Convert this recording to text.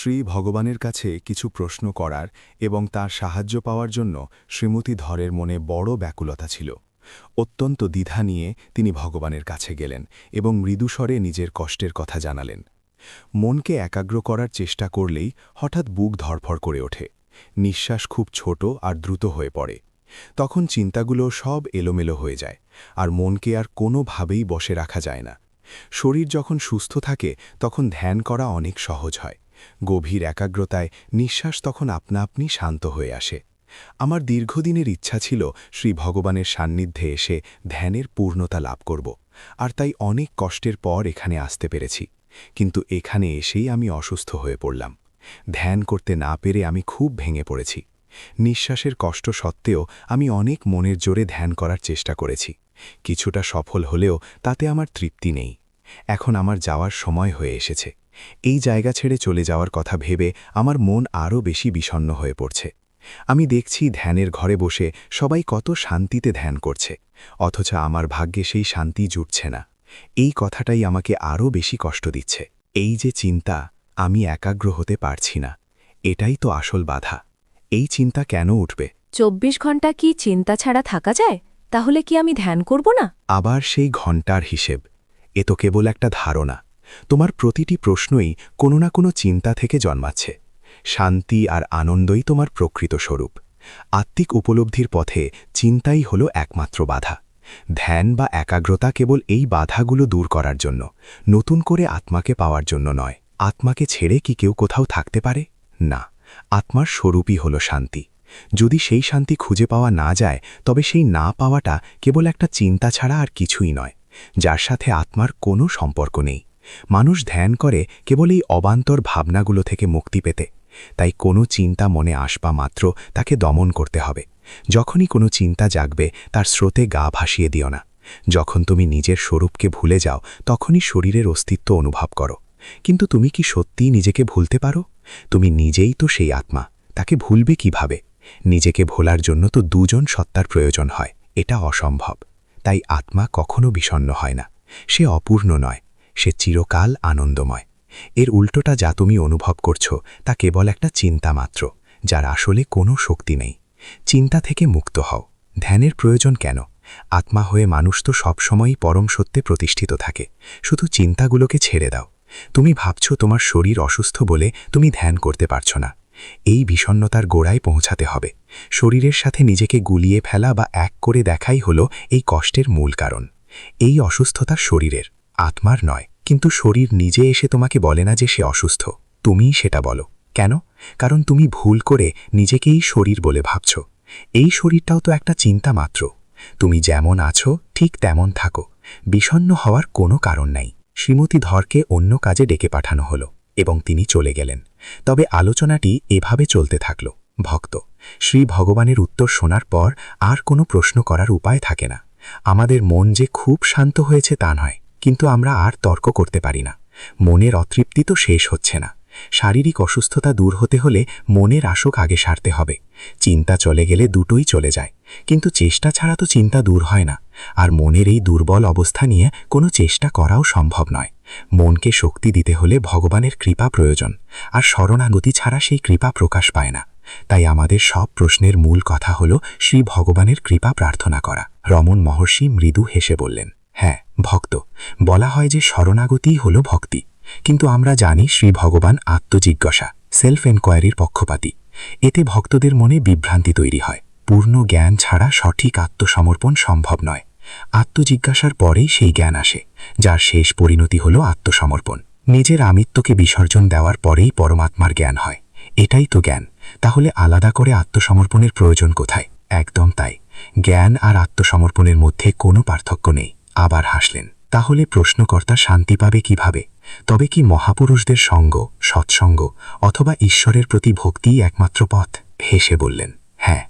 শ্রী ভগবানের কাছে কিছু প্রশ্ন করার এবং তার সাহায্য পাওয়ার জন্য শ্রীমতী ধরের মনে বড় ব্যাকুলতা ছিল। অত্যন্ত দ্বিধা নিয়ে তিনি ভগবানের কাছে গেলেন এবং মৃদুস্বরে নিজের কষ্টের কথা জানালেন। মনকে একাগ্র করার চেষ্টা করলেই হঠাৎ বুক ধড়ফড় করে ওঠে, নিঃশ্বাস খুব ছোট আর দ্রুত হয়ে পড়ে। তখন চিন্তাগুলো সব এলোমেলো হয়ে যায়, আর মনকে আর কোনোভাবেই বসে রাখা যায় না। শরীর যখন সুস্থ থাকে তখন ধ্যান করা অনেক সহজ হয়। গভীর একাগ্রতায় নিঃশ্বাস তখন আপনা আপনি শান্ত হয়ে আসে। আমার দীর্ঘদিনের ইচ্ছা ছিল শ্রী ভগবানের সান্নিধ্যে এসে ধ্যানের পূর্ণতা লাভ করব, আর তাই অনেক কষ্টের পর এখানে আসতে পেরেছি। কিন্তু এখানে এসেই আমি অসুস্থ হয়ে পড়লাম। ধ্যান করতে না পেরে আমি খুব ভেঙে পড়েছি। নিঃশ্বাসের কষ্ট সত্ত্বেও আমি অনেক মনের জোরে ধ্যান করার চেষ্টা করেছি। কিছুটা সফল হলেও তাতে আমার তৃপ্তি নেই। এখন আমার যাওয়ার সময় হয়ে এসেছে। এই জায়গা ছেড়ে চলে যাওয়ার কথা ভেবে আমার মন আরও বেশি বিষণ্ণ হয়ে পড়ছে। আমি দেখছি ধ্যানের ঘরে বসে সবাই কত শান্তিতে ধ্যান করছে, অথচ আমার ভাগ্যে সেই শান্তি জুটছে না। এই কথাটাই আমাকে আরও বেশি কষ্ট দিচ্ছে। এই যে চিন্তা, আমি একাগ্র হতে পারছি না, এটাই তো আসল বাধা। এই চিন্তা কেন উঠবে? 24 ঘন্টা কি চিন্তা ছাড়া থাকা যায়? তাহলে কি আমি ধ্যান করব না? আবার সেই ঘণ্টার হিসেব। এ তো কেবল একটা ধারণা। তোমার প্রতিটি প্রশ্নই কোনো না কোনো চিন্তা থেকে জন্মাচ্ছে। শান্তি আর আনন্দই তোমার প্রকৃত স্বরূপ। আত্মিক উপলব্ধির পথে চিন্তাই হলো একমাত্র বাধা। ধ্যান বা একাগ্রতা কেবল এই বাধাগুলো দূর করার জন্য, নতুন করে আত্মাকে পাওয়ার জন্য নয়। আত্মাকে ছেড়ে কি কেউ কোথাও থাকতে পারে? না, আত্মার স্বরূপই হলো শান্তি। যদি সেই শান্তি খুঁজে পাওয়া না যায়, তবে সেই না পাওয়াটা কেবল একটা চিন্তা ছাড়া আর কিছুই নয়, যার সাথে আত্মার কোনো সম্পর্ক নেই। মানুষ ধ্যান করে কেবল এই অবান্তর ভাবনাগুলো থেকে মুক্তি পেতে। তাই কোনো চিন্তা মনে আসবা মাত্র তাকে দমন করতে হবে। যখনই কোনো চিন্তা জাগবে, তার স্রোতে গা ভাসিয়ে দিও না। যখন তুমি নিজের স্বরূপকে ভুলে যাও, তখনই শরীরের অস্তিত্ব অনুভব করো। কিন্তু তুমি কি সত্যিই নিজেকে ভুলতে পারো? তুমি নিজেই তো সেই আত্মা, তাকে ভুলবে কিভাবে? নিজেকে ভোলার জন্য তো দুজন সত্তার প্রয়োজন হয়, এটা অসম্ভব। তাই আত্মা কখনো বিষণ্ণ হয় না, সে অপূর্ণ নয়, সে চিরকাল আনন্দময়। এর উল্টোটা যা তুমি অনুভব করছো, তা কেবল একটা চিন্তা মাত্র, যার আসলে কোনো শক্তি নেই। চিন্তা থেকে মুক্ত হও। ধ্যানের প্রয়োজন কেন? আত্মা হয়ে মানুষ তো সবসময়ই পরম সত্যে প্রতিষ্ঠিত থাকে। শুধু চিন্তাগুলোকে ছেড়ে দাও। তুমি ভাবছো তোমার শরীর অসুস্থ বলে তুমি ধ্যান করতে পারছো না। এই বিষণ্ণতার গোড়ায় পৌঁছাতে হবে। শরীরের সাথে নিজেকে গুলিয়ে ফেলা বা এক করে দেখাই হলো এই কষ্টের মূল কারণ। এই অসুস্থতা শরীরের, আত্মার নয়। কিন্তু শরীর নিজে এসে তোমাকে বলে না যে সে অসুস্থ, তুমিই সেটা বলো। কেন? কারণ তুমি ভুল করে নিজেকেই শরীর বলে ভাবছ। এই শরীরটাও তো একটা চিন্তা মাত্র। তুমি যেমন আছো ঠিক তেমন থাকো, বিষণ্ণ হওয়ার কোনো কারণ নাই। শ্রীমতী ধরকে অন্য কাজে ডেকে পাঠানো হলো এবং তিনি চলে গেলেন। তবে আলোচনাটি এভাবে চলতে থাকল। ভক্ত, শ্রী ভগবানের উত্তর শোনার পর আর কোনো প্রশ্ন করার উপায় থাকে না। আমাদের মন যে খুব শান্ত হয়েছে তা নয়, কিন্তু আমরা আর তর্ক করতে পারি না। মনের অতৃপ্তি তো শেষ হচ্ছে না। শারীরিক অসুস্থতা দূর হতে হলে মনের আসক আগে সারতে হবে। চিন্তা চলে গেলে দুটোই চলে যায়, কিন্তু চেষ্টা ছাড়া তো চিন্তা দূর হয় না। আর মনের এই দুর্বল অবস্থা নিয়ে কোনো চেষ্টা করাও সম্ভব নয়। মনকে শক্তি দিতে হলে ভগবানের কৃপা প্রয়োজন, আর শরণাগতি ছাড়া সেই কৃপা প্রকাশ পায় না। তাই আমাদের সব প্রশ্নের মূল কথা হলো শ্রী ভগবানের কৃপা প্রার্থনা করা। রমণ মহর্ষি মৃদু হেসে বললেন, হ্যাঁ ভক্ত, বলা হয় যে শরণাগতিই হল ভক্তি। কিন্তু আমরা জানি শ্রী ভগবান আত্মজিজ্ঞাসা, সেলফ এনকোয়ারির পক্ষপাতী। এতে ভক্তদের মনে বিভ্রান্তি তৈরি হয়। পূর্ণ জ্ঞান ছাড়া সঠিক আত্মসমর্পণ সম্ভব নয়। আত্মজিজ্ঞাসার পরেই সেই জ্ঞান আসে, যার শেষ পরিণতি হল আত্মসমর্পণ। নিজের আমিত্বকে বিসর্জন দেওয়ার পরেই পরমাত্মার জ্ঞান হয়। এটাই তো জ্ঞান। তাহলে আলাদা করে আত্মসমর্পণের প্রয়োজন কোথায়? একদম তাই, জ্ঞান আর আত্মসমর্পণের মধ্যে কোনো পার্থক্য নেই। আবার হাসলেন। তাহলে প্রশ্নকর্তা শান্তি পাবে কিভাবে? তবে কি মহাপুরুষদের সঙ্গ, সৎসঙ্গ অথবা ঈশ্বরের প্রতি ভক্তিই একমাত্র পথ? হেসে বললেন, হ্যাঁ,